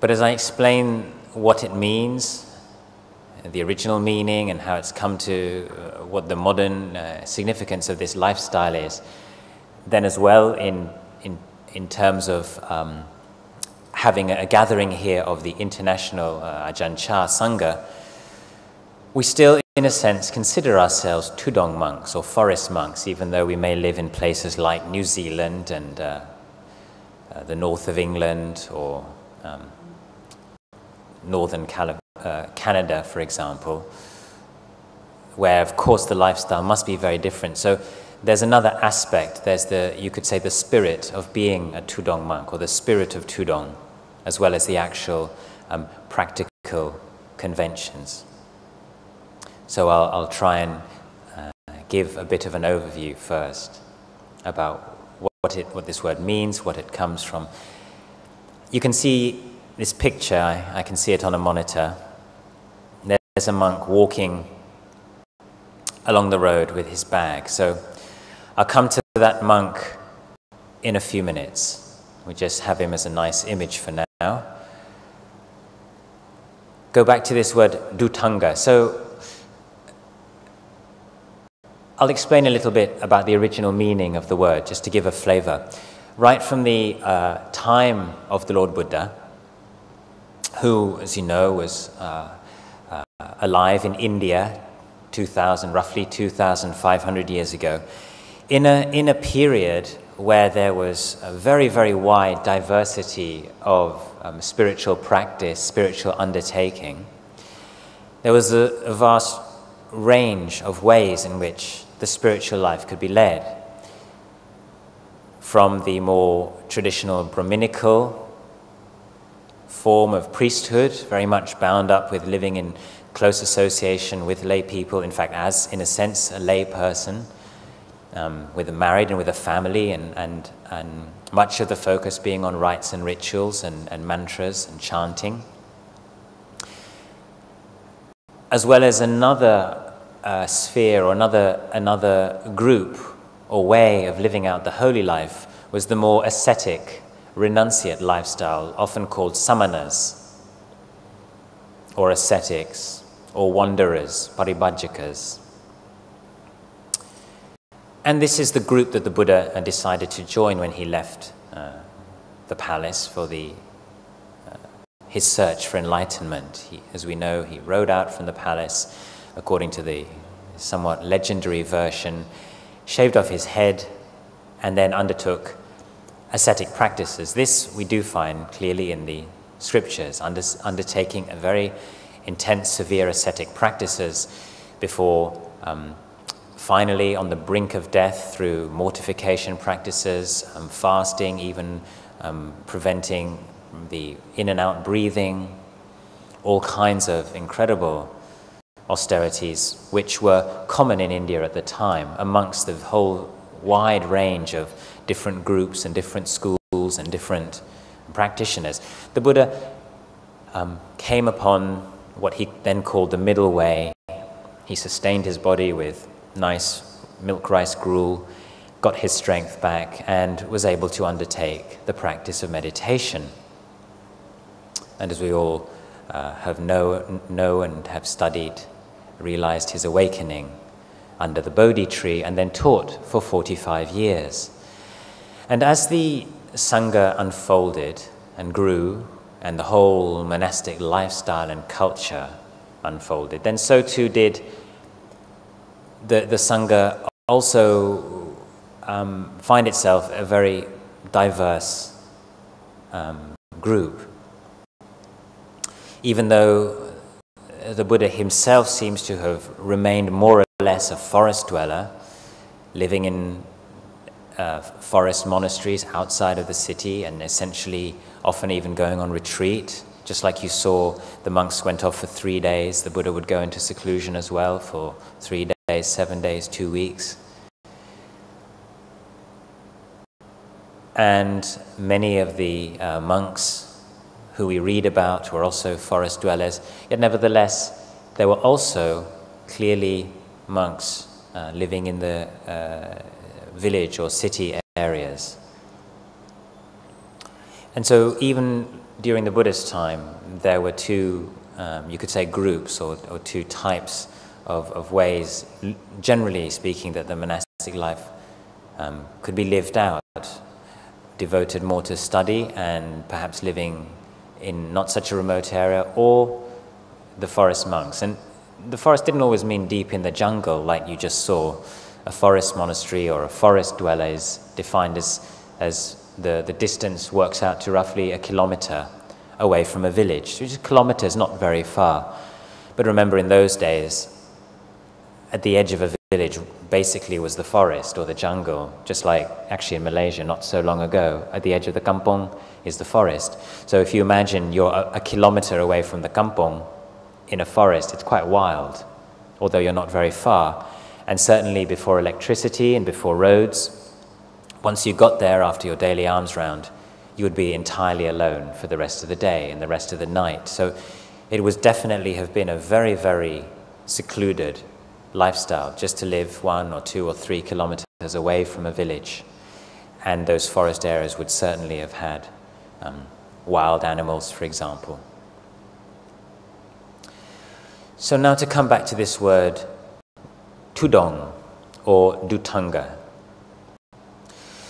But as I explain what it means, the original meaning, and how it's come to what the modern significance of this lifestyle is, then as well in terms of having a gathering here of the international Ajahn Chah Sangha, we still, in a sense, consider ourselves tudong monks or forest monks, even though we may live in places like New Zealand and the north of England or northern Canada, for example, where, of course, the lifestyle must be very different. So there's another aspect. There's you could say, the spirit of being a tudong monk, or the spirit of tudong, as well as the actual practical conventions. So I'll try and give a bit of an overview first about what this word means, what it comes from. You can see this picture, I can see it on a monitor. There's a monk walking along the road with his bag. So I'll come to that monk in a few minutes. We just have him as a nice image for now. Go back to this word dhutanga. So I'll explain a little bit about the original meaning of the word, just to give a flavor. Right from the time of the Lord Buddha, who, as you know, was alive in India roughly 2,500 years ago, in a period where there was a very, very wide diversity of spiritual practice, spiritual undertaking. There was a vast range of ways in which the spiritual life could be led, from the more traditional Brahminical form of priesthood, very much bound up with living in close association with lay people, in fact, as, in a sense, a lay person, with a married and with a family, and much of the focus being on rites and rituals and mantras and chanting. As well as another sphere, or another group or way of living out the holy life, was the more ascetic, renunciate lifestyle, often called samanas, or ascetics, or wanderers, paribhajjakas. And this is the group that the Buddha decided to join when he left the palace for his search for enlightenment. As we know, he rode out from the palace, according to the somewhat legendary version, shaved off his head, and then undertook ascetic practices. This we do find clearly in the scriptures, undertaking a very intense, severe ascetic practices before finally, on the brink of death, through mortification practices, fasting, even preventing the in and out breathing, all kinds of incredible austerities which were common in India at the time amongst the whole wide range of different groups and different schools and different practitioners. The Buddha came upon what he then called the middle way. He sustained his body with nice milk rice gruel, got his strength back, and was able to undertake the practice of meditation. And as we all have know and have studied, realized his awakening under the Bodhi tree, and then taught for 45 years. And as the Sangha unfolded and grew, and the whole monastic lifestyle and culture unfolded, then so too did the Sangha also find itself a very diverse group. Even though the Buddha himself seems to have remained more or less a forest dweller, living in forest monasteries outside of the city, and essentially often even going on retreat. Just like you saw, the monks went off for 3 days, the Buddha would go into seclusion as well for 3 days, 7 days, 2 weeks. And many of the monks who we read about were also forest dwellers, yet nevertheless there were also clearly monks living in the village or city areas. And so even during the Buddha's time, there were two, you could say, groups or two types of ways, generally speaking, that the monastic life could be lived out, devoted more to study and perhaps living in not such a remote area, or the forest monks. And the forest didn't always mean deep in the jungle like you just saw. A forest monastery or a forest dweller is defined as the distance works out to roughly 1 kilometer away from a village, which is kilometers, not very far. But remember, in those days, at the edge of a village basically was the forest or the jungle, just like actually in Malaysia not so long ago. At the edge of the kampong is the forest. So if you imagine you're a kilometer away from the kampong in a forest, it's quite wild, although you're not very far. And certainly before electricity and before roads, once you got there after your daily alms round, you would be entirely alone for the rest of the day and the rest of the night. So it would definitely have been a very, very secluded lifestyle, just to live 1 or 2 or 3 kilometers away from a village. And those forest areas would certainly have had wild animals, for example. So now to come back to this word, tudong, or dhutanga.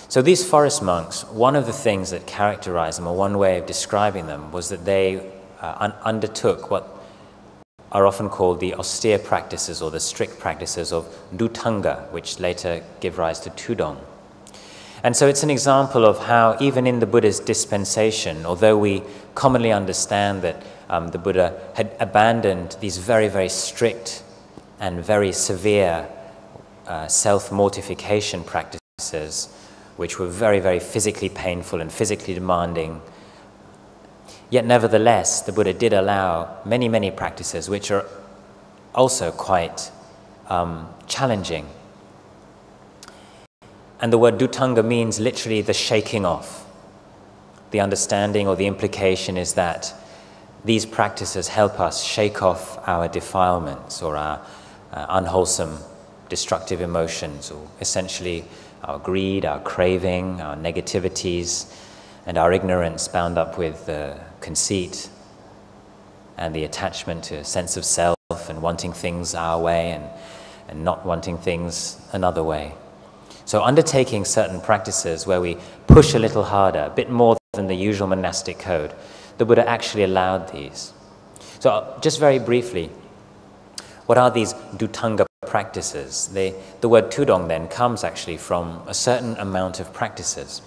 So these forest monks, one of the things that characterized them, or one way of describing them, was that they undertook what are often called the austere practices or the strict practices of dhutanga, which later give rise to tudong. And so it's an example of how even in the Buddha's dispensation, although we commonly understand that the Buddha had abandoned these very, very strict and very severe self-mortification practices, which were very, very physically painful and physically demanding, yet nevertheless, the Buddha did allow many, many practices which are also quite challenging. And the word dhutanga means literally the shaking off. The understanding or the implication is that these practices help us shake off our defilements or our unwholesome, destructive emotions, or essentially our greed, our craving, our negativities, and our ignorance bound up with conceit and the attachment to a sense of self and wanting things our way and not wanting things another way. So undertaking certain practices where we push a little harder, a bit more than the usual monastic code, the Buddha actually allowed these. So just very briefly, what are these dhutanga practices? The word tudong then comes actually from a certain amount of practices.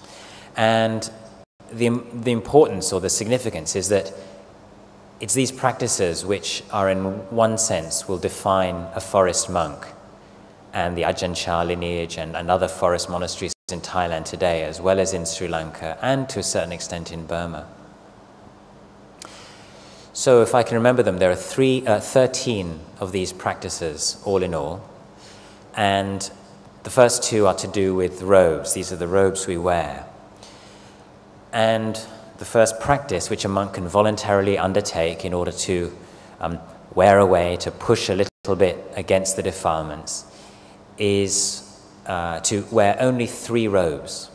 And the importance or the significance is that it's these practices which are in one sense will define a forest monk and the Ajahn Chah lineage and other forest monasteries in Thailand today, as well as in Sri Lanka and to a certain extent in Burma. So if I can remember them, there are 13 of these practices all in all. And the first 2 are to do with robes. These are the robes we wear. And the first practice which a monk can voluntarily undertake in order to wear away, to push a little bit against the defilements, is to wear only 3 robes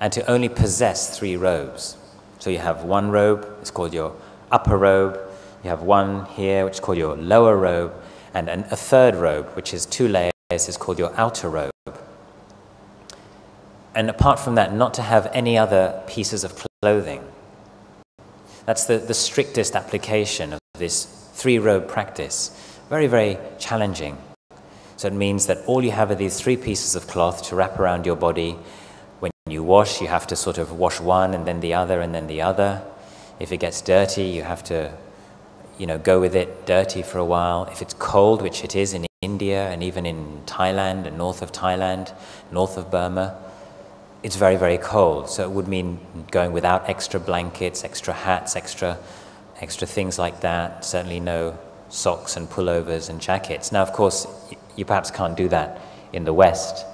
and to only possess 3 robes. So you have one robe, it's called your upper robe. You have one here, which is called your lower robe, and a third robe, which is 2 layers, is called your outer robe. And apart from that, not to have any other pieces of clothing. That's the strictest application of this 3-robe practice. Very, very challenging. So it means that all you have are these 3 pieces of cloth to wrap around your body. When you wash, you have to sort of wash one and then the other and then the other. If it gets dirty, you have to, go with it dirty for a while. If it's cold, which it is in India and even in Thailand and north of Thailand, north of Burma, it's very, very cold. So it would mean going without extra blankets, extra hats, extra things like that. Certainly no socks and pullovers and jackets. Now, of course, you perhaps can't do that in the West.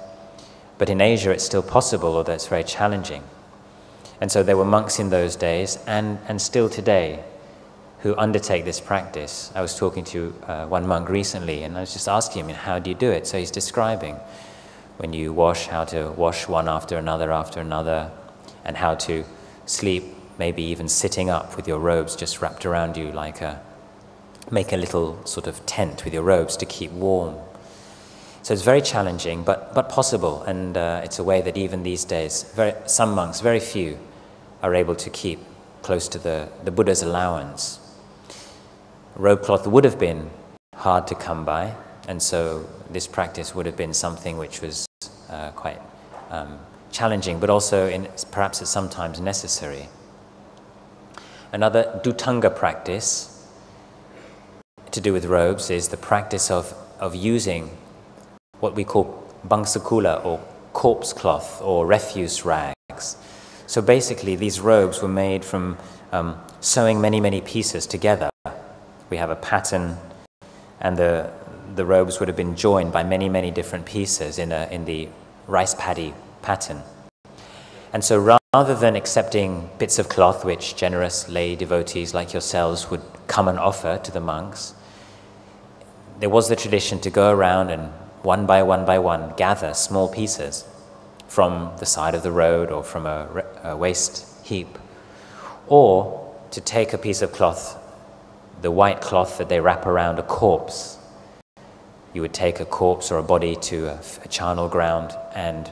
But in Asia, it's still possible, although it's very challenging. And so there were monks in those days, and still today, who undertake this practice. I was talking to one monk recently, and I was just asking him, how do you do it? So he's describing when you wash, how to wash one after another, and how to sleep maybe even sitting up with your robes just wrapped around you, make a little sort of tent with your robes to keep warm. So it's very challenging, but possible, and it's a way that even these days, some monks, very few, are able to keep close to the Buddha's allowance. Robe cloth would have been hard to come by, and so this practice would have been something which was quite challenging, but also perhaps at sometimes necessary. Another dhutanga practice to do with robes is the practice of using what we call bangsakula, or corpse cloth, or refuse rags. So basically these robes were made from sewing many pieces together. We have a pattern, and the robes would have been joined by many different pieces in the rice paddy pattern. And so rather than accepting bits of cloth which generous lay devotees like yourselves would come and offer to the monks, there was the tradition to go around and one by one gather small pieces from the side of the road or from a waste heap, or to take a piece of cloth, the white cloth that they wrap around a corpse. You would take a corpse or a body to a charnel ground and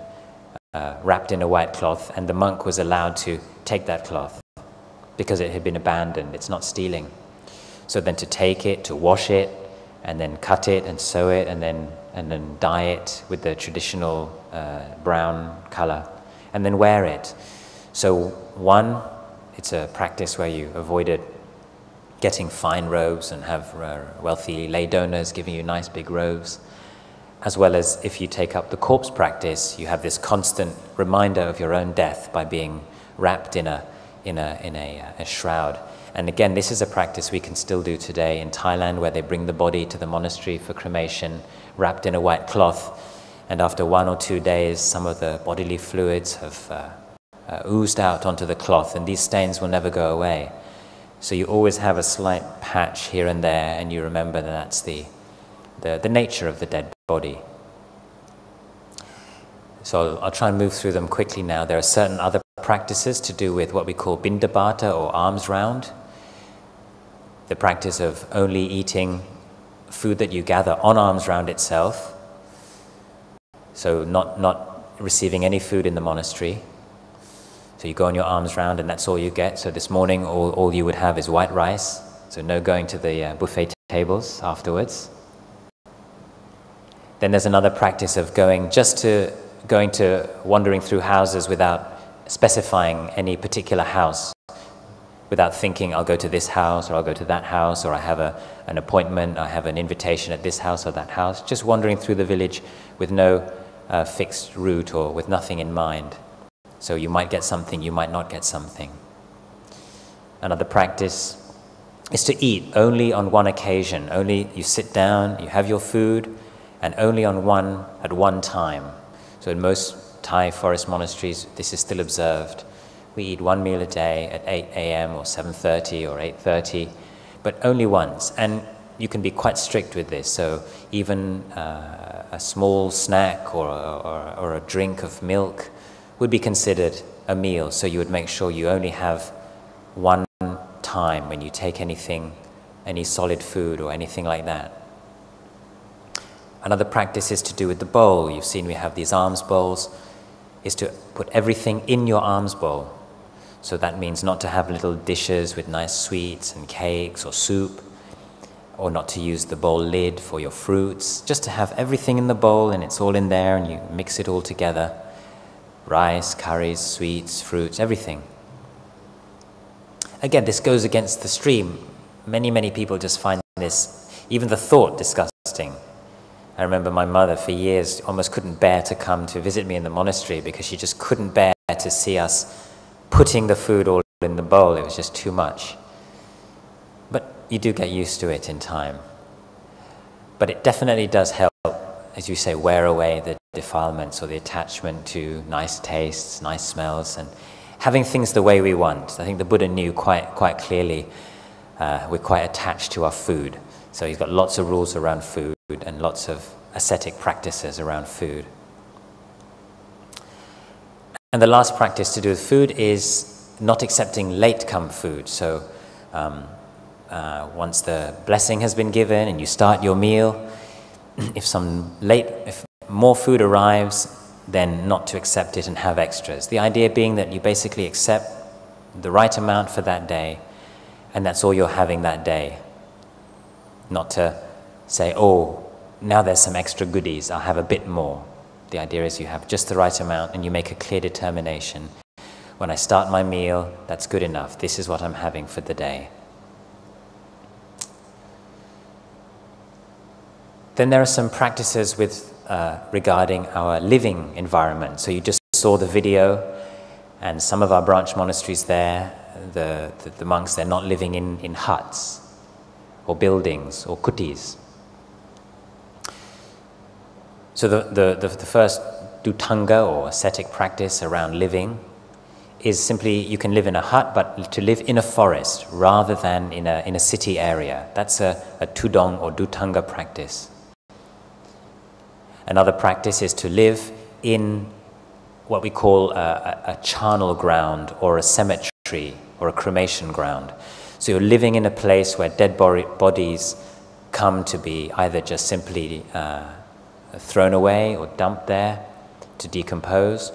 wrapped in a white cloth, and the monk was allowed to take that cloth because it had been abandoned. It's not stealing. So then to take it, to wash it, and then cut it and sew it, and then dye it with the traditional brown color, and then wear it. So it's a practice where you avoided getting fine robes and have wealthy lay donors giving you nice big robes. As well as if you take up the corpse practice, you have this constant reminder of your own death by being wrapped in a shroud. And again, this is a practice we can still do today in Thailand, where they bring the body to the monastery for cremation, wrapped in a white cloth, and after 1 or 2 days, some of the bodily fluids have oozed out onto the cloth, and these stains will never go away. So you always have a slight patch here and there, and you remember that that's the nature of the dead body. So I'll try and move through them quickly now. There are certain other practices to do with what we call bindabata, or alms round. The practice of only eating food that you gather on alms round itself. So not receiving any food in the monastery. So you go on your alms round and that's all you get. So this morning all you would have is white rice. So no going to the buffet tables afterwards. Then there's another practice of going to wandering through houses without specifying any particular house, without thinking I'll go to this house or I'll go to that house, or I have an appointment, I have an invitation at this house or that house. Just wandering through the village with no fixed route or with nothing in mind. So you might get something, you might not get something. Another practice is to eat only on one occasion. Only you sit down, you have your food, and only at one time. So in most Thai forest monasteries, this is still observed. We eat one meal a day at 8 a.m. or 7:30 or 8:30, but only once. And you can be quite strict with this. So even a small snack or a drink of milk would be considered a meal. So you would make sure you only have one time when you take anything, any solid food or anything like that. Another practice is to do with the bowl. You've seen we have these alms bowls, is to put everything in your alms bowl. So that means not to have little dishes with nice sweets and cakes or soup, or not to use the bowl lid for your fruits, just to have everything in the bowl and it's all in there and you mix it all together. Rice, curries, sweets, fruits, everything. Again, this goes against the stream. Many people just find this, even the thought, disgusting. I remember my mother for years almost couldn't bear to come to visit me in the monastery because she just couldn't bear to see us putting the food all in the bowl. It was just too much. But you do get used to it in time. But it definitely does help, as you say, wear away the defilements or the attachment to nice tastes, nice smells, and having things the way we want. I think the Buddha knew quite clearly we're quite attached to our food. So he's got lots of rules around food and lots of ascetic practices around food. And the last practice to do with food is not accepting late-come food. So once the blessing has been given and you start your meal, if more food arrives, then not to accept it and have extras. The idea being that you basically accept the right amount for that day, and that's all you're having that day. Not to say, oh, now there's some extra goodies, I'll have a bit more. The idea is you have just the right amount and you make a clear determination. When I start my meal, that's good enough. This is what I'm having for the day. Then there are some practices regarding our living environment. So you just saw the video, and some of our branch monasteries there, the monks, they're not living in huts or buildings or kutis. So the first dhutanga or ascetic practice around living is simply you can live in a hut, but to live in a forest rather than in a city area. That's a tudong or dhutanga practice. Another practice is to live in what we call a charnel ground or a cemetery or a cremation ground. So you're living in a place where dead bodies come to be either just simply thrown away or dumped there to decompose,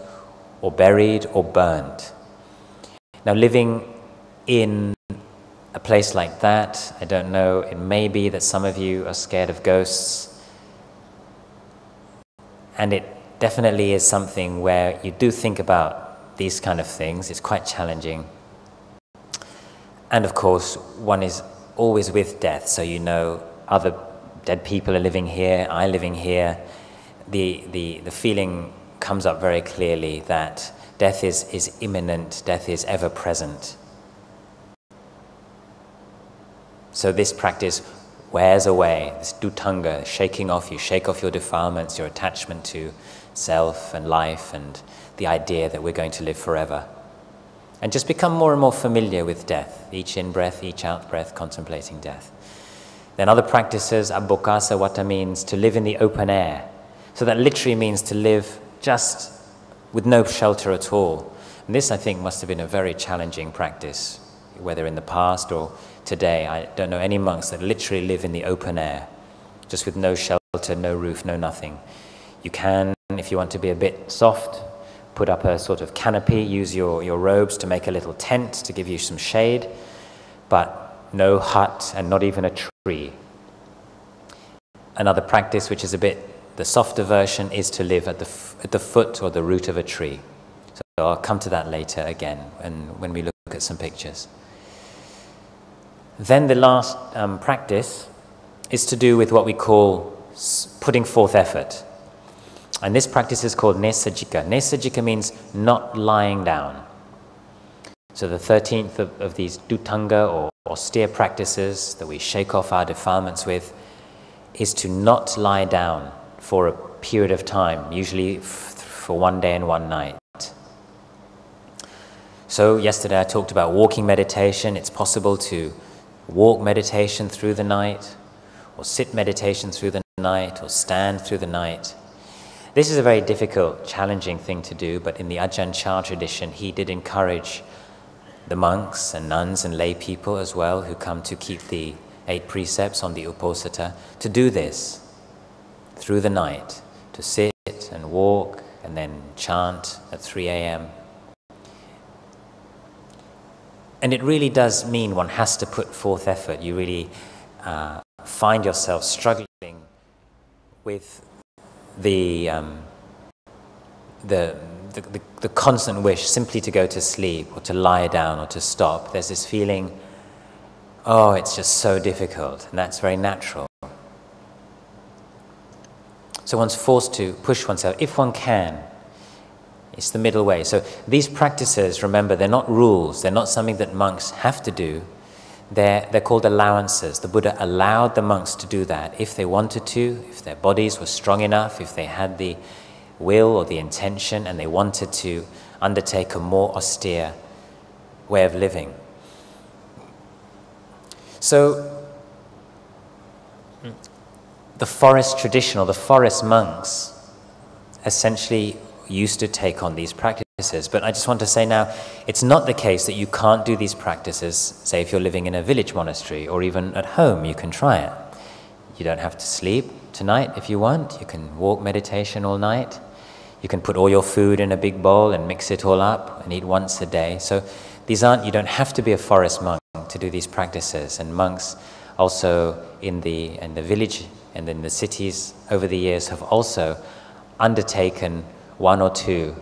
or buried or burned. Now, living in a place like that, I don't know, it may be that some of you are scared of ghosts, and it definitely is something where you do think about these kind of things. It's quite challenging. And of course, one is always with death, so you know other dead people are living here, I'm living here. The feeling comes up very clearly that death is imminent, death is ever present. So this practice wears away, this dhutanga, shaking off, you shake off your defilements, your attachment to self and life and the idea that we're going to live forever. And just become more and more familiar with death, each in-breath, each out-breath, contemplating death. Then other practices, abbokasa wata means to live in the open air. So that literally means to live just with no shelter at all. And this, I think, must have been a very challenging practice, whether in the past or today. I don't know any monks that literally live in the open air, just with no shelter, no roof, no nothing. You can, if you want to be a bit soft, put up a sort of canopy, use your robes to make a little tent to give you some shade, but no hut and not even a tree. Another practice, which is a bit the softer version, is to live at the foot or the root of a tree. So I'll come to that later again when we look at some pictures. Then the last practice is to do with what we call putting forth effort. And this practice is called nesajika. Nesajika means not lying down. So the 13th of these dhutanga or austere practices that we shake off our defilements with is to not lie down for a period of time, usually for one day and one night. So yesterday I talked about walking meditation. It's possible to walk meditation through the night, or sit meditation through the night, or stand through the night. This is a very difficult, challenging thing to do, but in the Ajahn Chah tradition, he did encourage the monks and nuns and lay people as well who come to keep the 8 precepts on the Uposatha to do this through the night, to sit and walk and then chant at 3 a.m. And it really does mean one has to put forth effort. You really find yourself struggling with the constant wish simply to go to sleep or to lie down or to stop. There's this feeling, oh, it's just so difficult, and that's very natural. So one's forced to push oneself, if one can. It's the middle way. So these practices, remember, they're not rules. They're not something that monks have to do. They're called allowances. The Buddha allowed the monks to do that if they wanted to, if their bodies were strong enough, if they had the will or the intention and they wanted to undertake a more austere way of living. So the forest tradition, or the forest monks, essentially used to take on these practices. But I just want to say now, it's not the case that you can't do these practices, say if you're living in a village monastery, or even at home, you can try it. You don't have to sleep tonight if you want. You can walk meditation all night. You can put all your food in a big bowl and mix it all up and eat once a day. So these aren't, you don't have to be a forest monk to do these practices. And monks also in the village and in the cities over the years have also undertaken one or two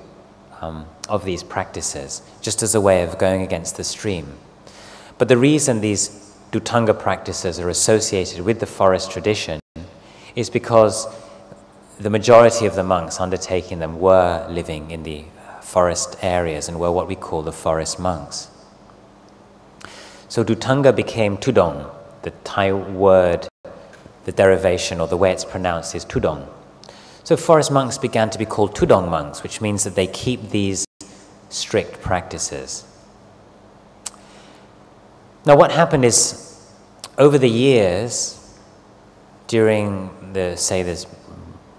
of these practices, just as a way of going against the stream. But the reason these dhutanga practices are associated with the forest tradition is because the majority of the monks undertaking them were living in the forest areas and were what we call the forest monks. So dhutanga became tudong. The Thai word, the derivation or the way it's pronounced is tudong. So forest monks began to be called tudong monks, which means that they keep these strict practices. Now what happened is, over the years, during the, say, this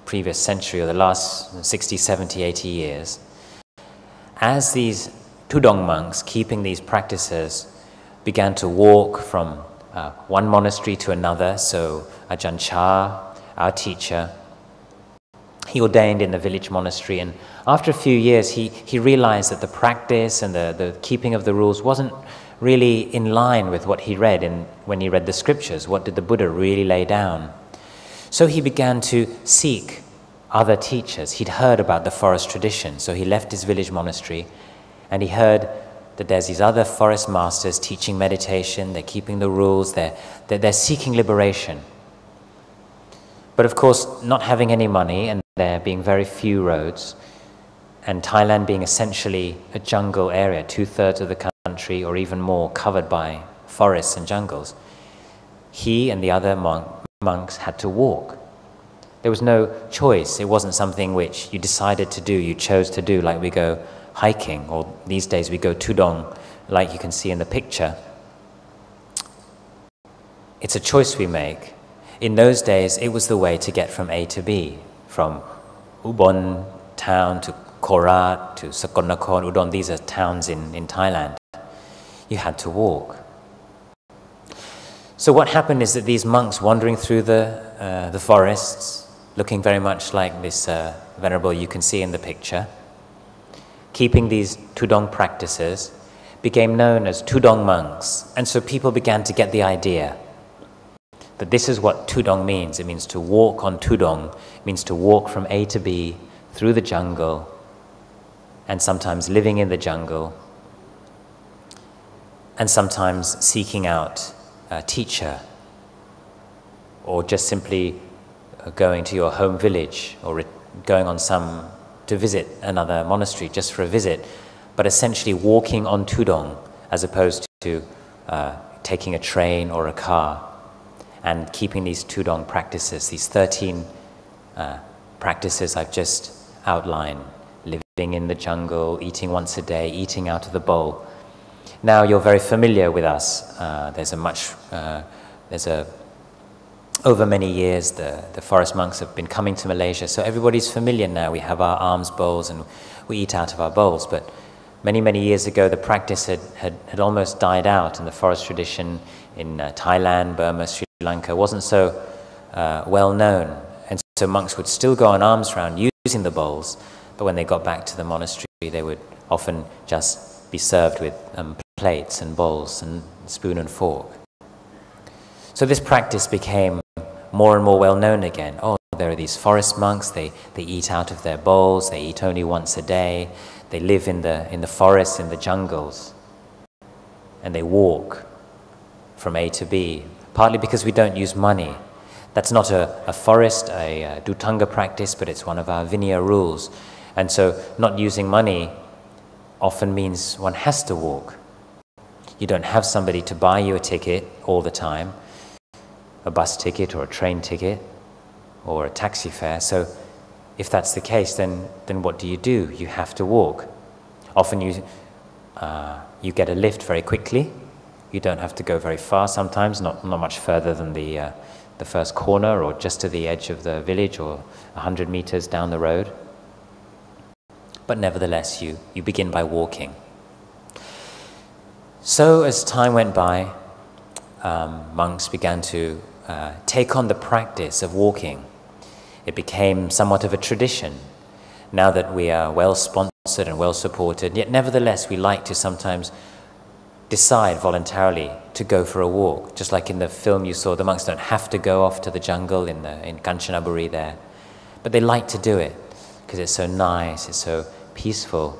previous century or the last 60, 70, 80 years, as these tudong monks keeping these practices began to walk from one monastery to another, so Ajahn Chah, our teacher, he ordained in the village monastery, and after a few years he realized that the practice and the keeping of the rules wasn't really in line with what he read when he read the scriptures. What did the Buddha really lay down? So he began to seek other teachers. He'd heard about the forest tradition, so he left his village monastery and he heard that there's these other forest masters teaching meditation, they're keeping the rules, they're seeking liberation. But of course, not having any money and there being very few roads, and Thailand being essentially a jungle area, 2/3 of the country or even more covered by forests and jungles, he and the other monks had to walk. There was no choice. It wasn't something which you decided to do, you chose to do, like we go hiking, or these days we go tudong, like you can see in the picture. It's a choice we make. In those days, it was the way to get from A to B, from Ubon town to Korat to Sakonnakhon, Udon. These are towns in Thailand. You had to walk. So what happened is that these monks wandering through the forests, looking very much like this venerable you can see in the picture, keeping these tudong practices, became known as tudong monks. And so people began to get the idea that this is what tudong means. It means to walk on tudong. It means to walk from A to B through the jungle, and sometimes living in the jungle, and sometimes seeking out a teacher, or just simply going to your home village, or going on to visit another monastery just for a visit, but essentially walking on tudong as opposed to taking a train or a car, and keeping these tudong practices, these 13 practices I've just outlined, living in the jungle, eating once a day, eating out of the bowl. Now you're very familiar with us. Over many years, the forest monks have been coming to Malaysia, so everybody's familiar now. We have our alms bowls and we eat out of our bowls. But many, many years ago, the practice had almost died out, and the forest tradition in Thailand, Burma, Sri Lanka wasn't so well known. And so monks would still go on alms round using the bowls, but when they got back to the monastery, they would often just be served with plates and bowls and spoon and fork. So this practice became more and more well known again. Oh, there are these forest monks, they eat out of their bowls, they eat only once a day, they live in the forests, in the jungles, and they walk from A to B, partly because we don't use money. That's not a forest, a dhutanga practice, but it's one of our Vinaya rules. And so not using money often means one has to walk. You don't have somebody to buy you a ticket all the time, a bus ticket or a train ticket or a taxi fare. So if that's the case, then what do? You have to walk. Often you get a lift very quickly. You don't have to go very far sometimes, not much further than the first corner or just to the edge of the village or 100 meters down the road. but nevertheless you begin by walking. So as time went by, monks began to take on the practice of walking. It became somewhat of a tradition. Now that we are well sponsored and well supported, yet nevertheless we like to sometimes decide voluntarily to go for a walk. Just like in the film you saw, the monks don't have to go off to the jungle in Kanchanaburi there, but they like to do it because it's so nice, it's so peaceful,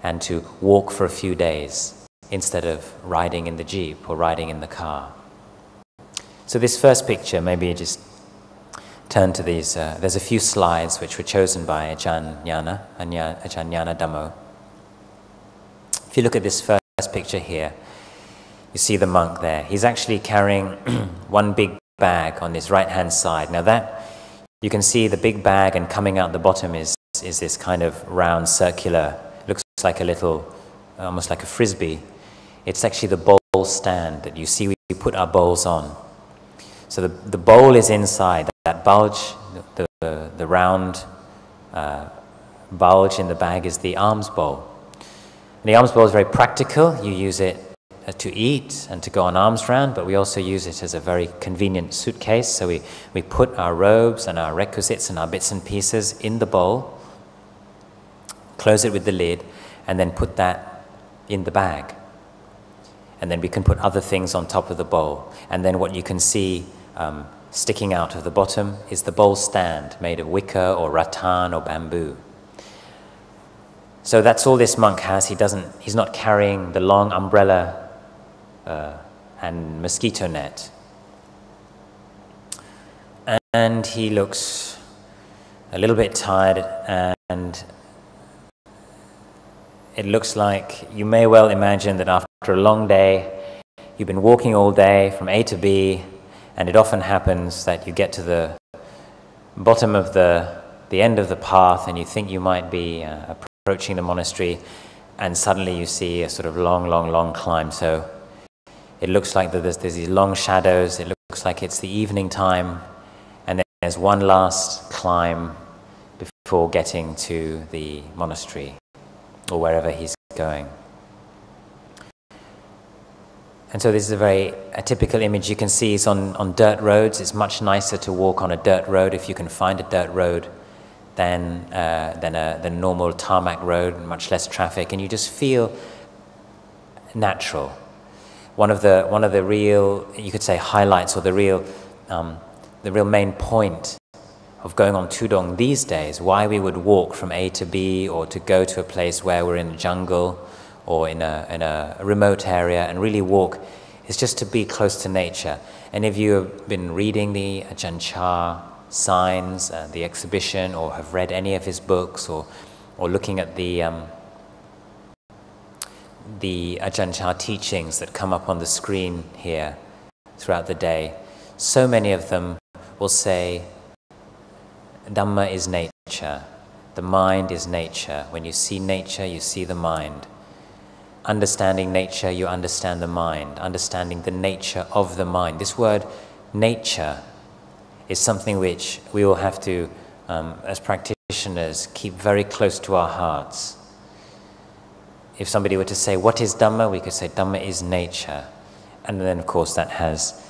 and to walk for a few days instead of riding in the jeep or riding in the car. So this first picture, maybe just turn to these. There's a few slides which were chosen by Ajahn Jnana Dhammo. If you look at this first picture here, you see the monk there. He's actually carrying one big bag on his right-hand side. Now that, you can see the big bag, and coming out the bottom is this kind of round circular, looks like a little, almost like a frisbee. It's actually the bowl stand that you see we put our bowls on. So the bowl is inside, that bulge, the round bulge in the bag is the alms bowl. And the alms bowl is very practical. You use it to eat and to go on alms round, but we also use it as a very convenient suitcase. So we put our robes and our requisites and our bits and pieces in the bowl, close it with the lid, and then put that in the bag. And then we can put other things on top of the bowl. And then what you can see sticking out of the bottom is the bowl stand made of wicker or rattan or bamboo. So that's all this monk has. He's not carrying the long umbrella and mosquito net. And he looks a little bit tired, and it looks like you may well imagine that after a long day, you've been walking all day from A to B, and it often happens that you get to the bottom of the end of the path and you think you might be approaching the monastery, and suddenly you see a sort of long climb. So it looks like there's these long shadows, it looks like it's the evening time, and then there's one last climb before getting to the monastery or wherever he's going. And so this is a typical image you can see is on dirt roads. It's much nicer to walk on a dirt road if you can find a dirt road than a normal tarmac road, much less traffic, and you just feel natural. One of the real, you could say, highlights, or the real main point of going on tudong these days, why we would walk from A to B, or to go to a place where we're in a jungle or in a remote area and really walk, is just to be close to nature. And if you have been reading the Ajahn Chah signs, the exhibition, or have read any of his books, or looking at the Ajahn Chah teachings that come up on the screen here throughout the day, so many of them will say, Dhamma is nature, the mind is nature. When you see nature, you see the mind. Understanding nature, you understand the mind. Understanding the nature of the mind. This word, nature, is something which we will have to, as practitioners, keep very close to our hearts. If somebody were to say, what is Dhamma? We could say, Dhamma is nature. And then, of course, that has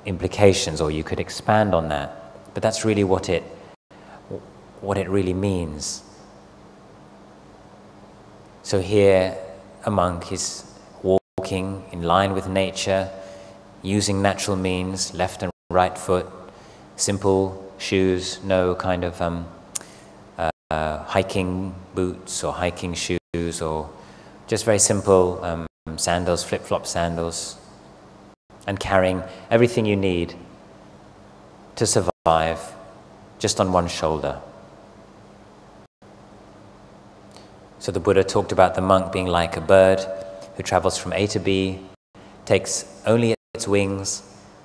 implications, or you could expand on that. But that's really what it really means. So here, a monk is walking in line with nature, using natural means, left and right foot, simple shoes, no kind of hiking boots or hiking shoes, or just very simple sandals, flip-flop sandals, and carrying everything you need to survive just on one shoulder. So the Buddha talked about the monk being like a bird who travels from A to B, takes only its wings,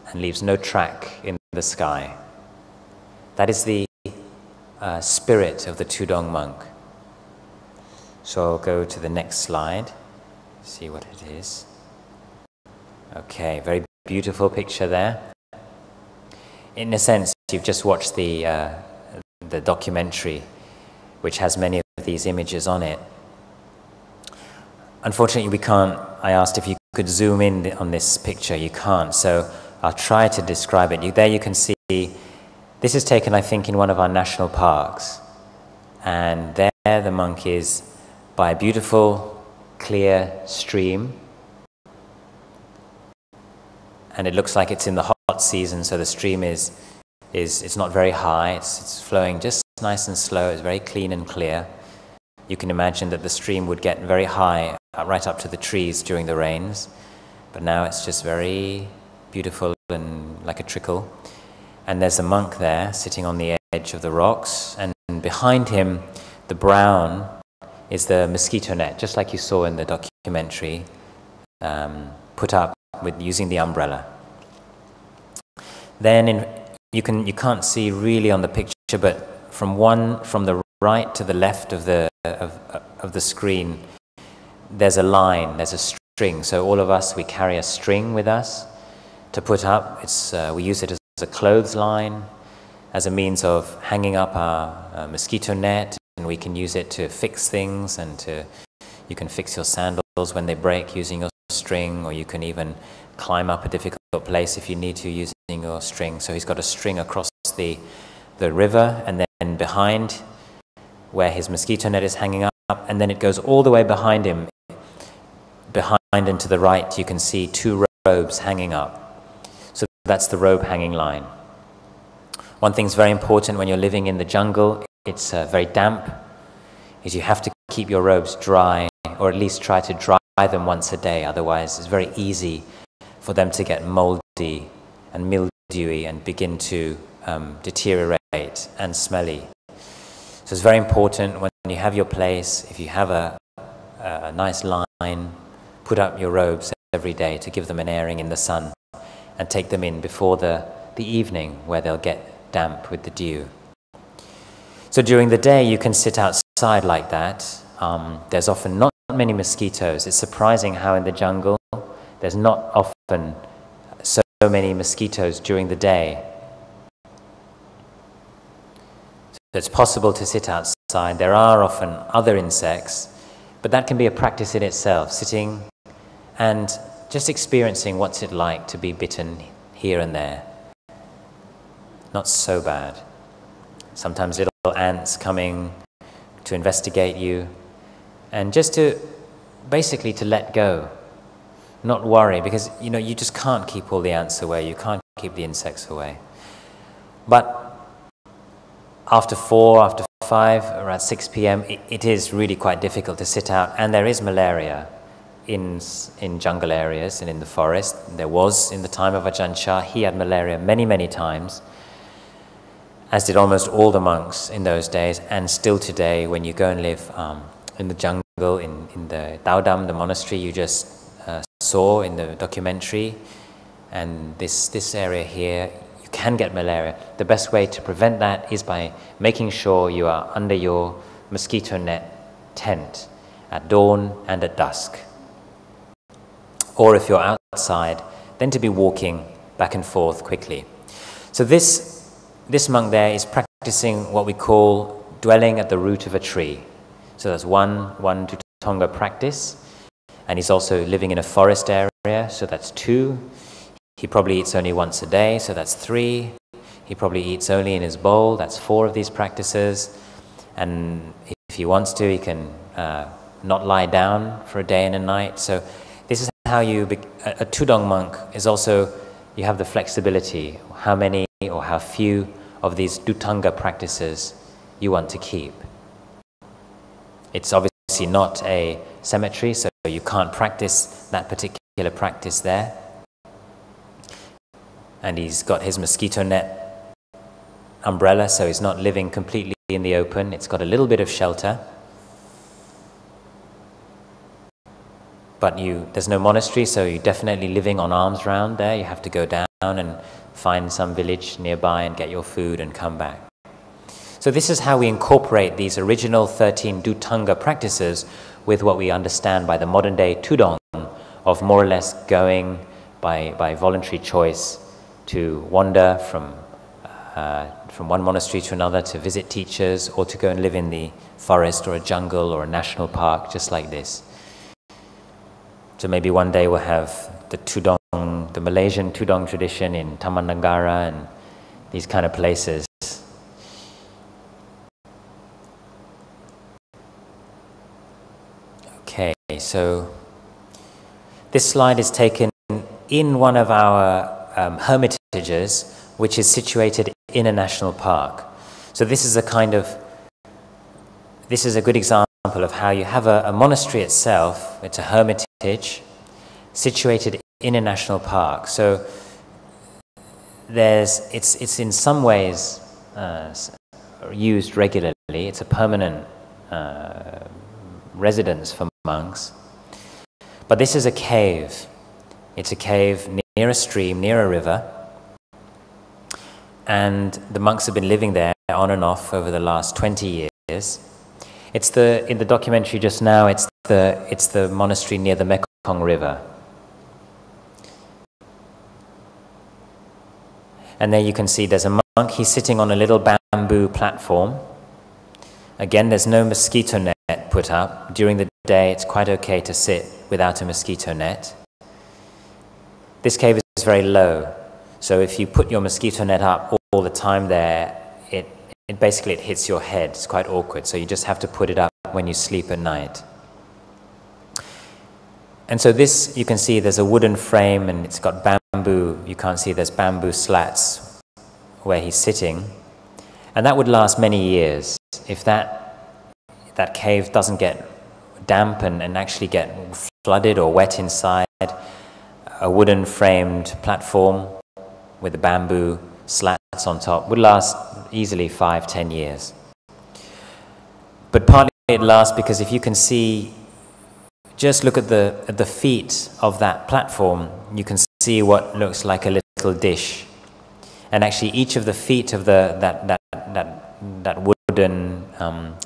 and leaves no track in the sky. That is the spirit of the tudong monk. So I'll go to the next slide, see what it is. Okay, very beautiful picture there. In a sense, you've just watched the documentary. which has many of these images on it. Unfortunately, we can't. I asked if you could zoom in on this picture. You can't, so I'll try to describe it. There you can see, this is taken, I think, in one of our national parks. And there the monk is by a beautiful, clear stream. And it looks like it's in the hot season, so the stream it's not very high. It's flowing just nice and slow. It's very clean and clear. You can imagine that the stream would get very high, right up to the trees during the rains. But now it's just very beautiful and like a trickle. And there's a monk there sitting on the edge of the rocks. And behind him, the brown is the mosquito net, just like you saw in the documentary, put up with using the umbrella. Then you can't see really on the picture, but from the right to the left of the screen, there's a line, there's a string. So all of us, we carry a string with us to put up. We use it as a clothesline, as a means of hanging up our mosquito net, and we can use it to fix things, and you can fix your sandals when they break using your string, or you can even climb up a difficult place if you need to using your string. So he's got a string across the river, and then behind where his mosquito net is hanging up, and then it goes all the way behind him. Behind and to the right, you can see two robes hanging up. So that's the robe hanging line. One thing's very important when you're living in the jungle, it's very damp, is you have to keep your robes dry, or at least try to dry them once a day. Otherwise, it's very easy for them to get moldy and mildewy and begin to deteriorate and smelly. So it's very important when you have your place, if you have a nice line, put up your robes every day to give them an airing in the sun, and take them in before the evening, where they'll get damp with the dew. So during the day you can sit outside like that. There's often not many mosquitoes. It's surprising how in the jungle there's not often so many mosquitoes during the day. So it's possible to sit outside. There are often other insects, but that can be a practice in itself, sitting and just experiencing what's it like to be bitten here and there. Not so bad. Sometimes little ants coming to investigate you, and just to basically to let go, not worry, because you just can't keep all the ants away, you can't keep the insects away. But after 4, after 5, around 6 p.m., it is really quite difficult to sit out, and there is malaria in jungle areas and in the forest. There was in the time of Ajahn Chah. He had malaria many, many times, as did almost all the monks in those days, and still today when you go and live in the jungle, in the Dhammam, the monastery you just saw in the documentary, and this area here, you can get malaria. The best way to prevent that is by making sure you are under your mosquito net tent at dawn and at dusk. Or if you're outside, then to be walking back and forth quickly. So this monk there is practicing what we call dwelling at the root of a tree. So that's one dhutanga practice. And he's also living in a forest area, so that's 2. He probably eats only once a day, so that's 3. He probably eats only in his bowl, that's 4 of these practices. And if he wants to, he can not lie down for a day and a night. So this is how a tudong monk is also, you have the flexibility, how many or how few of these dhutanga practices you want to keep. It's obviously not a cemetery, so you can't practice that particular practice there. And he's got his mosquito net umbrella, so he's not living completely in the open. It's got a little bit of shelter. But there's no monastery, so you're definitely living on alms round there. You have to go down and find some village nearby and get your food and come back. So this is how we incorporate these original 13 dhutanga practices with what we understand by the modern day tudong, of more or less going by voluntary choice to wander from from one monastery to another to visit teachers, or to go and live in the forest or a jungle or a national park, just like this. So maybe one day we'll have the tudong, the Malaysian tudong tradition in Taman Negara and these kind of places. Okay, so this slide is taken in one of our hermitages, which is situated in a national park. So this is a good example of how you have a monastery itself. It's a hermitage situated in a national park. So it's in some ways used regularly. It's a permanent residence for monks. But this is a cave. It's a cave near a stream, near a river. And the monks have been living there on and off over the last 20 years. In the documentary just now, it's the monastery near the Mekong River. And there you can see there's a monk. He's sitting on a little bamboo platform. Again, there's no mosquito net put up. During the day, it's quite okay to sit without a mosquito net. This cave is very low. So if you put your mosquito net up all the time there, it basically hits your head. It's quite awkward. So you just have to put it up when you sleep at night. And so this, you can see there's a wooden frame and it's got bamboo. You can't see there's bamboo slats where he's sitting. And that would last many years. If that cave doesn't get damp and actually get flooded or wet inside, a wooden framed platform with the bamboo slats on top would last easily 5-10 years. But partly it lasts because if you can see, just look at the feet of that platform, you can see what looks like a little dish. And actually each of the feet of that wooden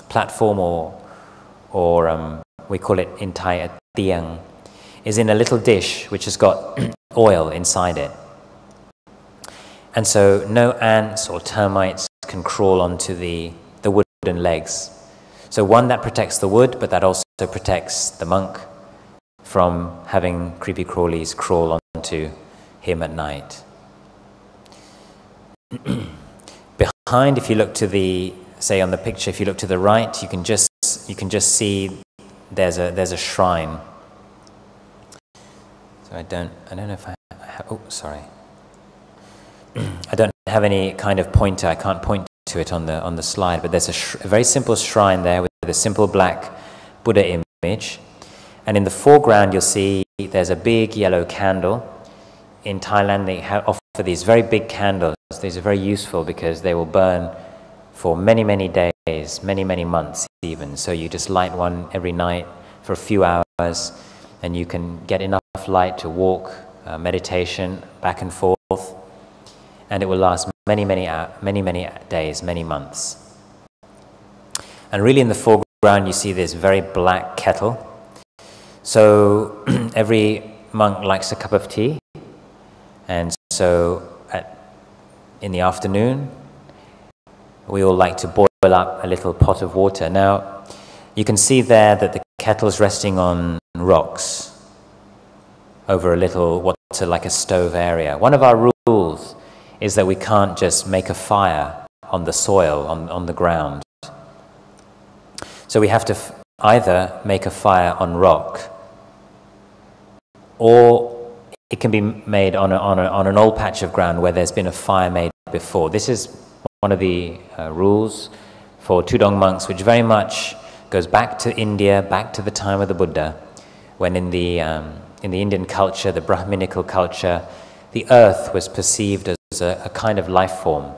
platform or we call it in Thai a tiang, is in a little dish which has got oil inside it. And so no ants or termites can crawl onto the wooden legs. So one, that protects the wood, but that also protects the monk from having creepy crawlies crawl onto him at night. Behind, if you look to the, say on the picture, if you look to the right, you can just see there's a shrine. So I don't know if I have, oh, sorry. I don't have any kind of pointer. I can't point to it on the slide, but there's a very simple shrine there with a simple black Buddha image. And in the foreground, you'll see there's a big yellow candle. In Thailand, they offer these very big candles. These are very useful because they will burn for many, many days, many, many months even. So you just light one every night for a few hours, and you can get enough light to walk, meditation, back and forth. And it will last many, many days, many months. And really in the foreground you see this very black kettle. So every monk likes a cup of tea. And so in the afternoon, we all like to boil up a little pot of water. Now, you can see there that the kettle is resting on rocks over a little, what's like a stove area. One of our rules is that we can't just make a fire on the soil, on the ground. So we have to either make a fire on rock, or it can be made on an old patch of ground where there's been a fire made before. This is one of the rules for tudong monks, which very much goes back to India, back to the time of the Buddha, when in the Indian culture, the Brahminical culture, the earth was perceived as a kind of life form.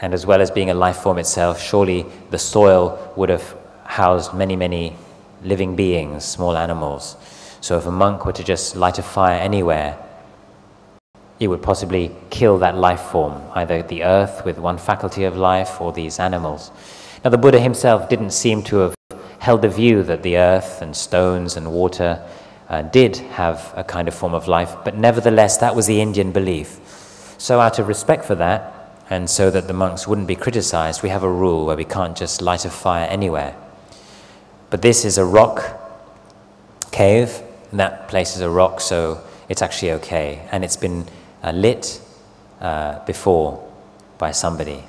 And as well as being a life form itself, surely the soil would have housed many, many living beings, small animals. So if a monk were to just light a fire anywhere, it would possibly kill that life form, either the earth with one faculty of life or these animals. Now the Buddha himself didn't seem to have held the view that the earth and stones and water did have a kind of form of life, but nevertheless that was the Indian belief. So out of respect for that, And so that the monks wouldn't be criticized, we have a rule where we can't just light a fire anywhere. But this is a rock cave, and that place is a rock, so it's actually okay. And it's been lit before by somebody.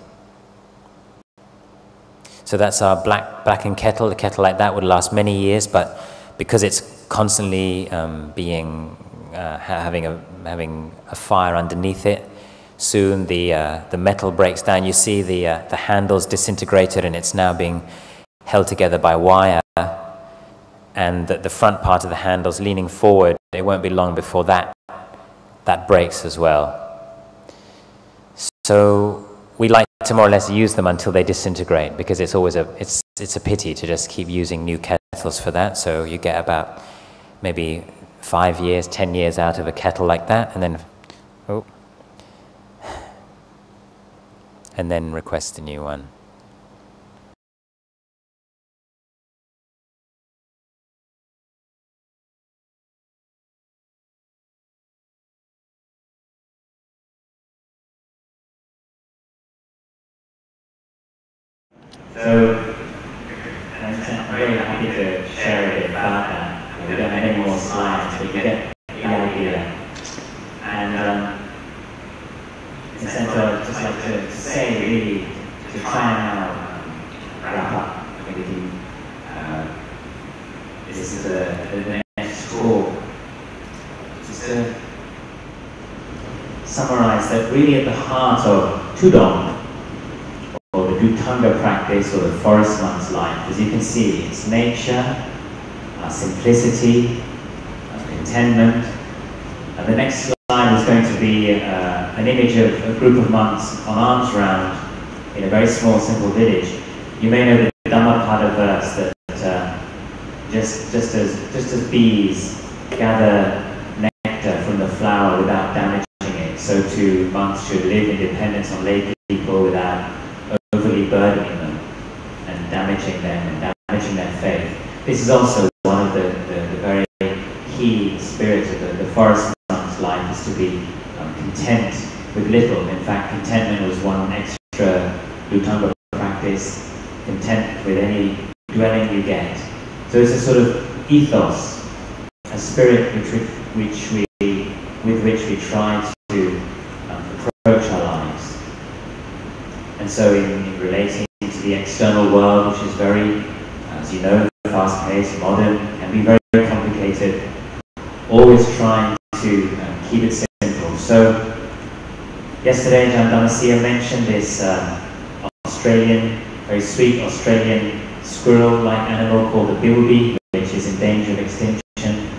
So that's our blackened kettle. A kettle like that would last many years, but because it's constantly having a fire underneath it, soon the metal breaks down. You see the handles disintegrated, and it's now being held together by wire. And the front part of the handle's leaning forward. It won't be long before that breaks as well. So we like to more or less use them until they disintegrate, because it's always it's a pity to just keep using new kettles for that. So you get about maybe 5 years, 10 years out of a kettle like that, and then request a new one. So, I'm very happy to share a bit about that. We don't have any more slides, but you get the idea. And in a sense, I'd just like to say, really, to try and now wrap up everything. This is the next talk. Just to summarize that really at the heart of tudong, or the dhutanga practice, or the forest monk's life, as you can see, it's nature, simplicity, contentment. And the next slide is going to be an image of a group of monks on alms round in a very small, simple village. You may know the Dhamma part of verse that just as bees gather nectar from the flower without damaging it, so too monks should live in dependence on lay people without overly burdening them and damaging them and damaging their faith. This is also one of the very key spirits of the forest monk's life, is to be content with little. In fact, contentment was one extra dhutanga practice, content with any dwelling you get. So it's a sort of ethos, a spirit with which we try to approach our lives. And so in relating to the external world, which is very, as you know, fast-paced, modern, can be very, very complicated, always trying to keep it simple. So yesterday Ajahn Siripanyo mentioned this very sweet Australian squirrel-like animal called the bilby, which is in danger of extinction.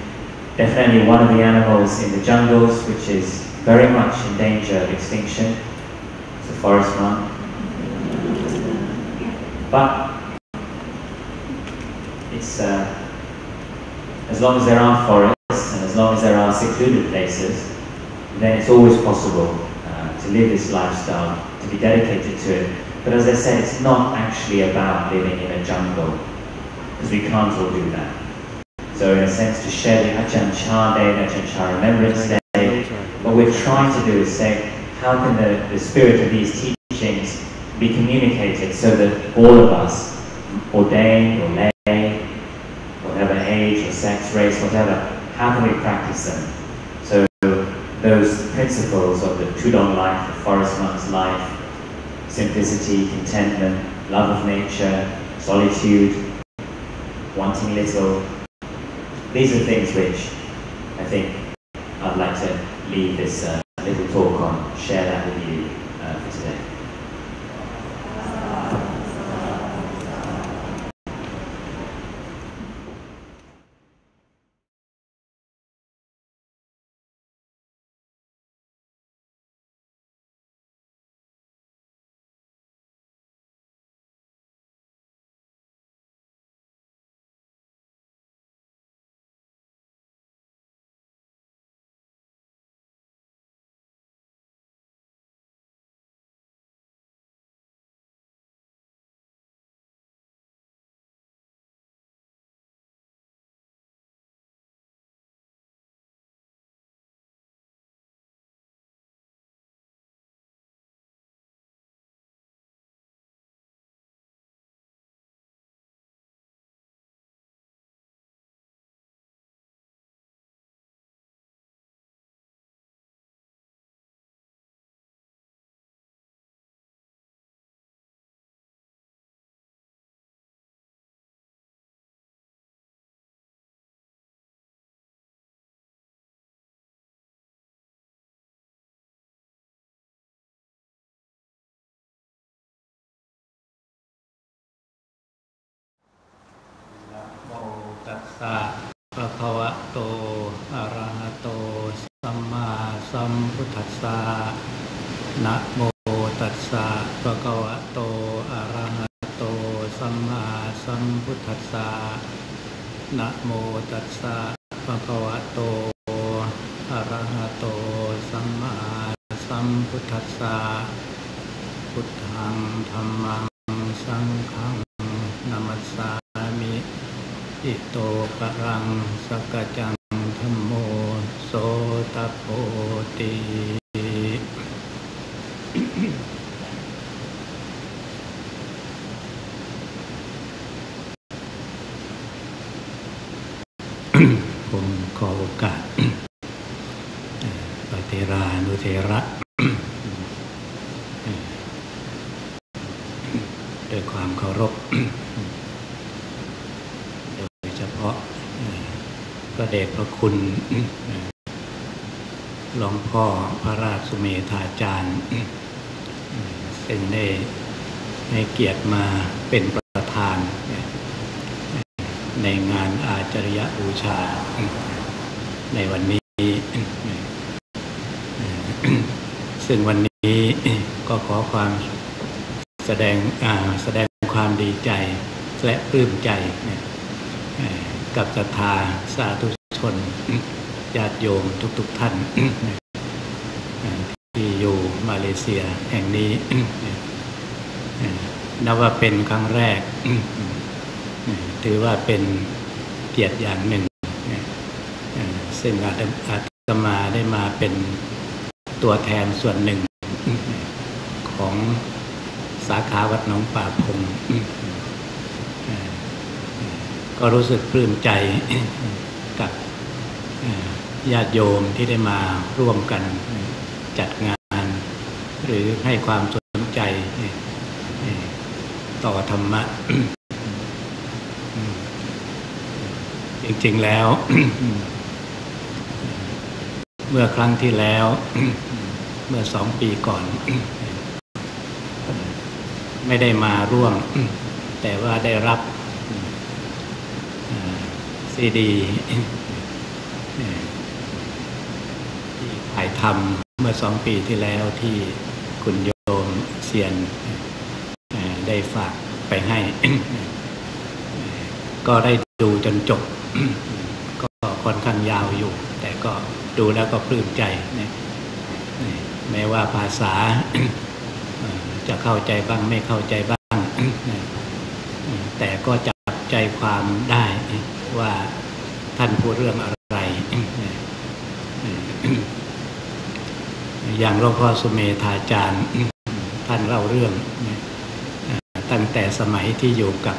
Definitely one of the animals in the jungles which is very much in danger of extinction. It's a forest monk. But it's as long as there are forests and as long as there are secluded places, then it's always possible to live this lifestyle, to be dedicated to it. But as I said, it's not actually about living in a jungle, because we can't all do that. So in a sense, to share the Ajahn Chah Day, the Ajahn Chah Remembrance Day, what we're trying to do is say, how can the spirit of these teachings be communicated so that all of us, ordained or lay, whatever age or sex, race, whatever, how can we practice them? So those principles of the tudong life, the forest monk's life, simplicity, contentment, love of nature, solitude, wanting little, these are things which I think I'd like to leave this little talk on, share that with you for today. มพุทธัสสะนะโมตัสสะภะคะวะโตอะระหะโตสัมมาสัมพุทธัสสะนะโมตัสสะภะคะวะโตอะระหะโตสัมมาสัมพุทธัสสะพุทธังธัมมังสังฆังนะมัสสามิอิโตปะรังสักจังธัมโมโสตโพติผมขอโอกาสพระเถรานุเถระด้วยความเคารพโดยเฉพาะพระเดชพระคุณหลวงพ่อพระราชสุเมธาจารย์ซึ่งได้ให้เกียรติมาเป็นประธานในงานอาจารยบูชาในวันนี้ซึ่งวันนี้ก็ขอความแสดงความดีใจและปลื้มใจกับศรัทธาสาธุชนญาติโยมทุกท่านที่อยู่มาเลเซียแห่งนี้นับว่าเป็นครั้งแรกถือว่าเป็นเกียรติอย่างหนึ่งซึ่งอาตมาได้มาเป็นตัวแทนส่วนหนึ่งของสาขาวัดหนองป่าพงก็รู้สึกปลื้มใจกับญาติโยมที่ได้มาร่วมกันจัดงานหรือให้ความสนใจต่อธรรมะจริงๆแล้วเมื่อครั้งที่แล้วเมื่อ2 ปีก่อนไม่ได้มาร่วมแต่ว่าได้รับซีดีที่ถ่ายทำเมื่อ2 ปีที่แล้วที่คุณโยมเซียนได้ฝากไปให้ ก็ได้ดูจนจบ ก็ค่อนข้างยาวอยู่แต่ก็ดูแล้วก็ปลื้มใจแม้ว่าภาษา จะเข้าใจบ้างไม่เข้าใจบ้าง แต่ก็จับใจความได้ว่าท่านพูดเรื่องอะไร อย่างหลวงพ่อสุเมธาจารย์ท่านเล่าเรื่องตั้งแต่สมัยที่อยู่กับ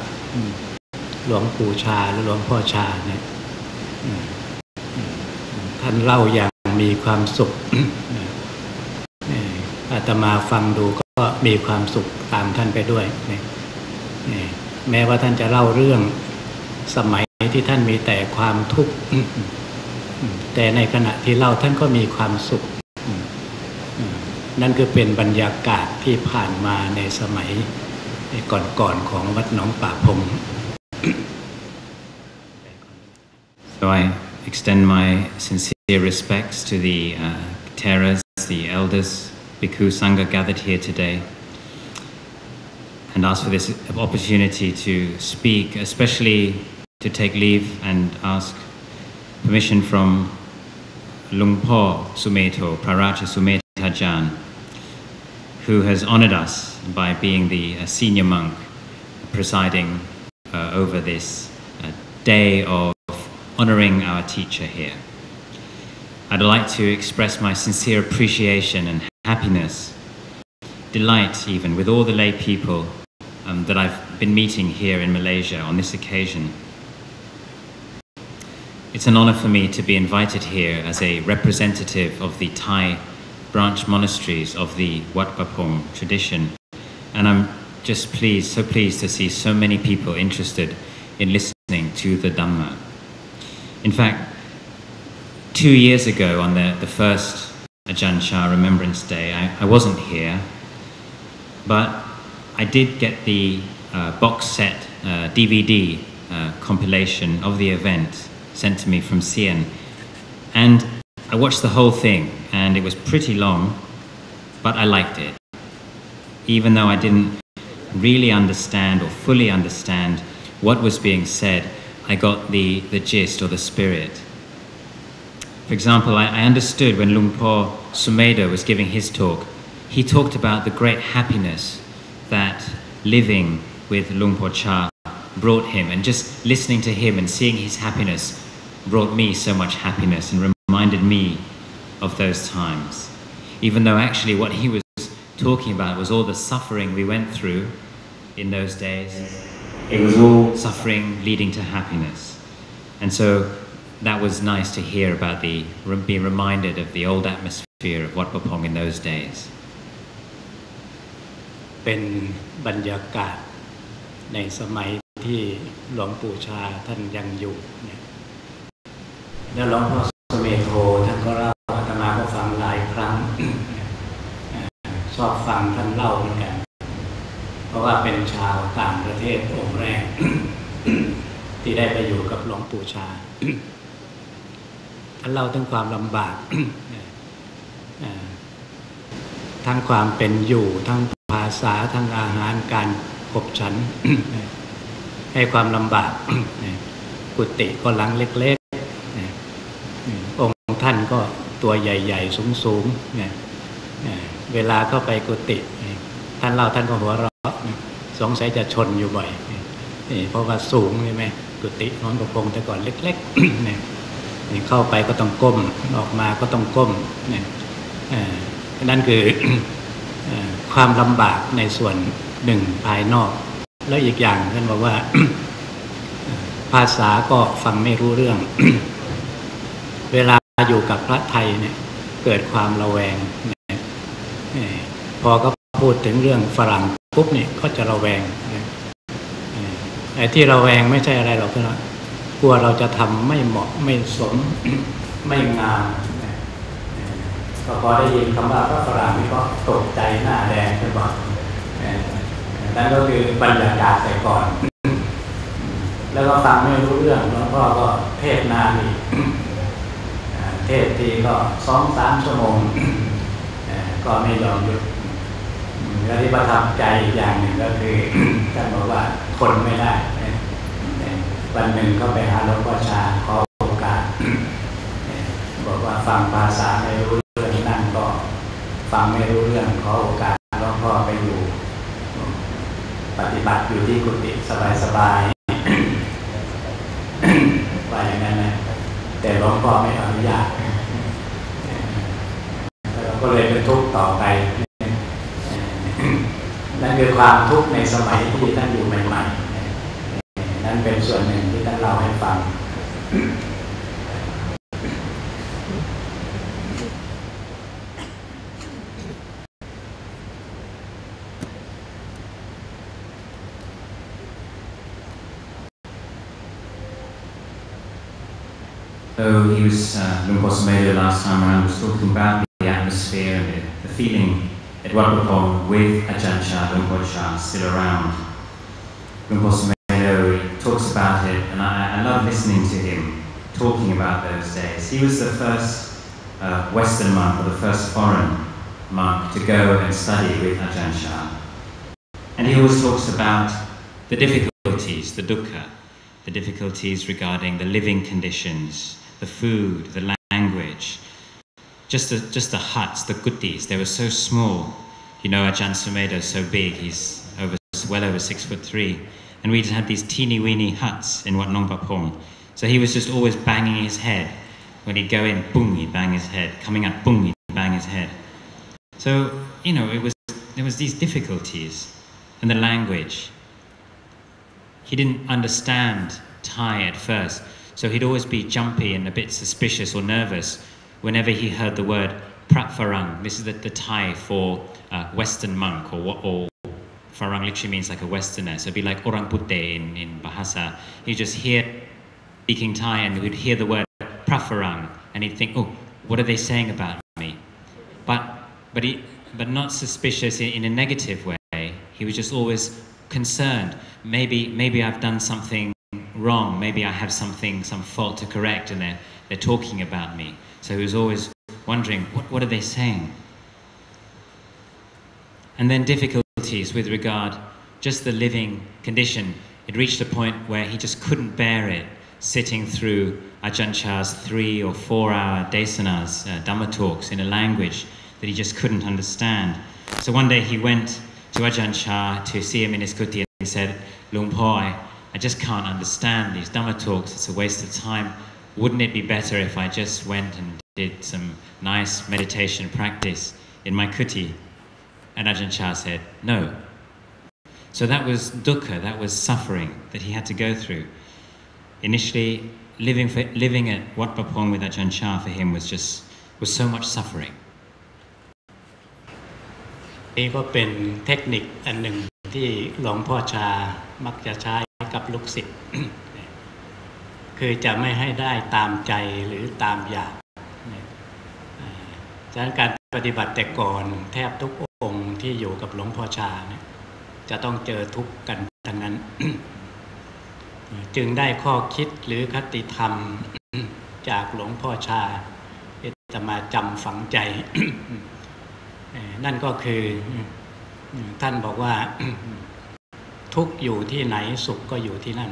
หลวงปู่ชาหรือหลวงพ่อชาเนี่ยท่านเล่าอย่างมีความสุขอาตมาฟังดูก็มีความสุขตามท่านไปด้วยแม้ว่าท่านจะเล่าเรื่องสมัยที่ท่านมีแต่ความทุกข์แต่ในขณะที่เล่าท่านก็มีความสุขนั่นคือเป็นบรรยากาศที่ผ่านมาในสมัยก่อนๆของวัดหนองป่าพง So I extend my sincere respects to the Theras, the elders, bhikkhu sangha gathered here today, and ask for this opportunity to speak, especially to take leave and ask permission from Luong Por Sumeto, Praraja Sumeto Ajahn, who has honored us by being the senior monk presiding over this day of honoring our teacher here. I'd like to express my sincere appreciation and happiness, delight even, with all the lay people that I've been meeting here in Malaysia on this occasion. It's an honor for me to be invited here as a representative of the Thai branch monasteries of the Wat Papong tradition, and I'm just so pleased to see so many people interested in listening to the Dhamma. In fact, 2 years ago on the first Ajahn Chah Remembrance Day, I wasn't here, but I did get the box set DVD compilation of the event sent to me from Sian, and I watched the whole thing, and it was pretty long, but I liked it. Even though I didn't really understand or fully understand what was being said, I got the gist or the spirit. For example, I understood when Luong Por Sumedho was giving his talk, he talked about the great happiness that living with Luong Por Chah brought him, and just listening to him and seeing his happiness brought me so much happiness and reminded me of those times. Even though actually what he was talking about was all the suffering we went through in those days. It was all suffering leading to happiness. And so that was nice to hear about being reminded of the old atmosphere of Wat Pah Pong in those days. เป็นบรรยากาศในสมัยที่หลวงปู่ชาท่านยังอยู่เนี่ยแล้วหลวงพ่อสุเมโธท่านก็เล่าอาตมาก็ฟังหลายครั้ง ชอบฟังท่านเล่าเหมือนกันเพราะว่าเป็นชาวต่างประเทศองค์แรก ที่ได้ไปอยู่กับหลวงปู่ชา ท่านเล่าถึงความลำบาก ทั้งความเป็นอยู่ทั้งภาษาทั้งอาหารการขบฉัน ให้ความลำบาก กุฏิก็หลังเล็กๆองค์ท่านก็ตัวใหญ่ๆสูงๆเวลาเข้าไปกุฏิท่านเล่าท่านก็หัวเราะสงสัยจะชนอยู่บ่อยเพราะว่าสูงใช่ไหมกุฏิน้องกระพงแต่ก่อนเล็กๆเข้าไปก็ต้องก้มออกมาก็ต้องก้มนั่นคือ ความลำบากในส่วนหนึ่งภายนอกแล้วอีกอย่างท่านบอกว่า ภาษาก็ฟังไม่รู้เรื่อง เวลาอยู่กับพระไทยเนี่ยเกิดความระแวงพอก็พูดถึงเรื่องฝรั่งปุ๊บเนี่ยก็จะระแวงไอ้ที่ระแวงไม่ใช่อะไรหรอกนะกลัวเราจะทำไม่เหมาะไม่สม ไม่งามพอได้ยินคำว่าพระฝรั่งนี่ก็ตกใจหน้าแดงขึ้นมานั่นก็คือบรรยากาศแต่ก่อน แล้วก็ฟังไม่รู้เรื่องหลวงพ่อก็เทศนานอีก เทศทีก็ 2-3 ชั่วโมง ก็ไม่ยอมหยุดแล้วที่ประทับใจอีกอย่างหนึ่งก็คือ ท่านบอกว่าทนไม่ได้วันหนึ่งก็ไปหาหลวงพ่อชาขอโอกาส บอกว่าฟังภาษาไม่รู้เรื่องนั่นก็ฟังไม่รู้เรื่องขอโอกาสหลวงพ่อไปอยู่ปฏิบัติอยู่ที่กุฏิสบายๆ ว่าอย่างนั้นนะแต่หลวงพ่อไม่อนุญาตเราก็เลยเป็นทุกข์ต่อไป นั่นคือความทุกข์ในสมัยที่ท่านอยู่ใหม่ๆนั่นเป็นส่วนหนึ่งที่ท่านเล่าให้ฟัง So he was, Luong Por Sumedho last time around was talking about the atmosphere and the feeling at Wat Pah Pong with Ajahn Chah, Luong Por Chah still around. Luong Por Sumedho talks about it, and I love listening to him talking about those days. He was the first Western monk, or the first foreign monk to go and study with Ajahn Chah. And he always talks about the difficulties, the Dukkha, the difficulties regarding the living conditions, the food, the language, just the huts, the kutis. They were so small. You know, Ajahn Sumedho is so big. He's well over 6'3", and we just had these teeny weeny huts in Wat Nong Pah Pong. So he was just always banging his head. When he'd go in, boom, he'd bang his head. Coming out, boom, he'd bang his head. So you know, there was these difficulties, and the language. He didn't understand Thai at first, so he'd always be jumpy and a bit suspicious or nervous whenever he heard the word Prat Farang. This is the Thai for Western monk, or Farang literally means like a Westerner. So it'd be like Orang Putte in Bahasa. He'd just hear speaking Thai and he'd hear the word Prat Farang, and he'd think, oh, what are they saying about me? But not suspicious in a negative way. He was just always concerned. Maybe I've done something wrong. Maybe I have some fault to correct, and they're talking about me. So he was always wondering, what are they saying? And then difficulties with regard, just the living condition. It reached a point where he just couldn't bear it, sitting through Ajahn Chah's 3 or 4 hour desanas, Dhamma talks, in a language that he just couldn't understand. So one day he went to Ajahn Chah to see him in his kuti and said, Luong Por, I just can't understand these Dhamma talks, it's a waste of time. Wouldn't it be better if I just went and did some nice meditation practice in my kuti? And Ajahn Chah said, no. So that was dukkha, that was suffering that he had to go through. Initially, living at Wat Papong with Ajahn Chah for him was so much suffering. นี่ก็เป็นเทคนิคอันหนึ่งที่หลวงพ่อชามักจะใช้กับลูกศิษย์ คือจะไม่ให้ได้ตามใจหรือตามอยากฉะนั้นการปฏิบัติแต่ก่อนแทบทุกองค์ที่อยู่กับหลวงพ่อชาเนี่ยจะต้องเจอทุกข์กันทั้งนั้น จึงได้ข้อคิดหรือคติธรรมจากหลวงพ่อชาที่จะมาจำฝังใจ นั่นก็คือท่านบอกว่า ทุกข์อยู่ที่ไหนสุขก็อยู่ที่นั่น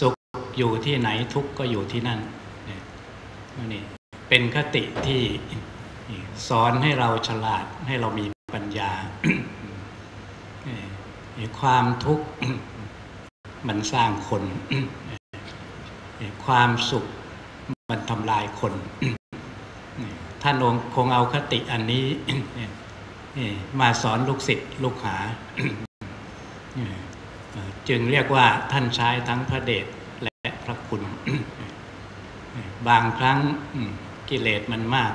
สุขอยู่ที่ไหนทุกข์ก็อยู่ที่นั่นนี่เป็นคติที่สอนให้เราฉลาดให้เรามีปัญญา ความทุกข์มันสร้างคน ความสุขมันทำลายคนท่านองค์คงเอาคติอันนี้มาสอนลูกศิษย์ลูกหา จึงเรียกว่าท่านใช้ทั้งพระเดชและพระคุณ บางครั้งกิเลสมันมาก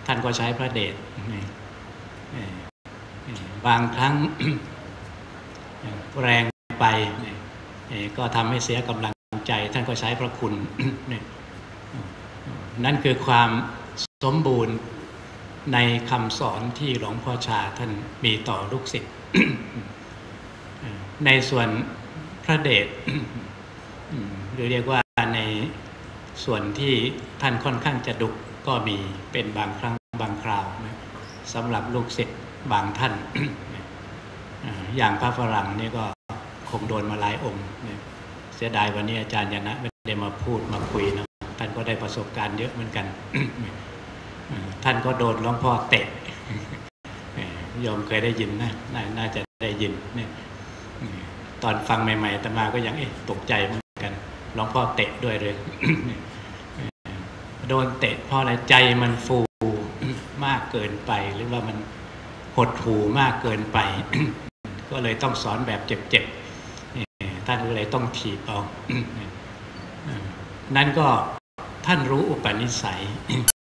ท่านก็ใช้พระเดช บางครั้ง แรงไปก็ทำให้เสียกำลังใจท่านก็ใช้พระคุณ นั่นคือความสมบูรณ์ในคำสอนที่หลวงพ่อชาท่านมีต่อลูกศิษย์ ในส่วนพระเดช หรือเรียกว่าในส่วนที่ท่านค่อนข้างจะดุก็มีเป็นบางครั้งบางคราวสำหรับลูกศิษย์บางท่าน อย่างพระฝรั่งนี่ก็คงโดนมาหลายองค์เสียดายวันนี้อาจารย์ยนะไม่ได้มาพูดมาคุยนะท่านก็ได้ประสบการณ์เยอะเหมือนกัน ท่านก็โดนหลวงพ่อเตะ ยอมเคยได้ยินนะน่าจะได้ยินเนี่ยตอนฟังใหม่ๆอาตมาก็ยังตกใจเหมือนกันหลวงพ่อเตะด้วยเลย โดนเตะเพราะอะไรใจมันฟูมากเกินไปหรือว่ามันหดหู่มากเกินไป ก็เลยต้องสอนแบบเจ็บๆท่านก็เลยต้องถีบเอา นั่นก็ท่านรู้อุปนิสัย